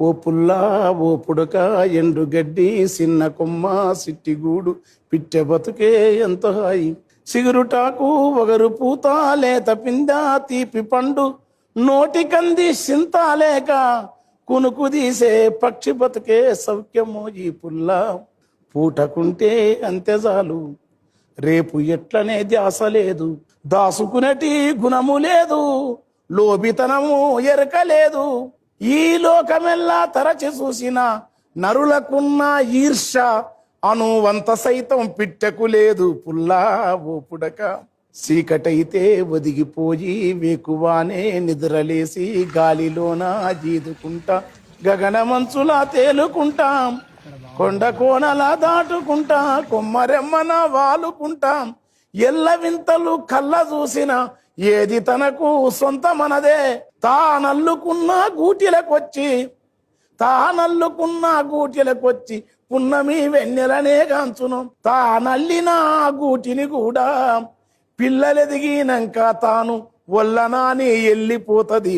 ఓ పుల్లా ఓ పుడక ఎండు గడ్డి సిన్న కొమ్మ సిట్టిగూడు పిట్టె బతుకే ఎంత హాయి సిగురుటాకు ఒగరు పూత లేత పింద తీపి పండు నోటి కంది సింతాలేక కునుకు తీసే పక్షి బతుకే సౌఖ్యమో ఈ పుల్లా పూటకుంటే అంతే చాలు రేపు ఎట్లనే ధ్యాస లేదు దాసుకునేటి గుణము లేదు లోబితనము ఎరక లేదు ఈ లోకమెల్లా తరచి చూసిన నరులకున్న ఈర్ష అనువంత సైతం పిట్టకు లేదు పుల్లా ఓ పుడక చీకటైతే ఒదిగిపోయి వేకువానే నిద్రలేసి గాలిలోన జీదుకుంటా గగనమంచులా తేలుకుంటాం కొండ కోనలా దాటుకుంటా కొమ్మరెమ్మన వాలుకుంటాం ఎల్ల వింతలు కళ్ళ చూసిన ఏది తనకు సొంతమనదే తానల్లుకున్న గూటిలకొచ్చి పున్నమి వెన్నెలనే కాంచును తానల్లిన గూటిని కూడా పిల్లలెదిగినాక తాను వల్లనాని వెళ్ళిపోతది.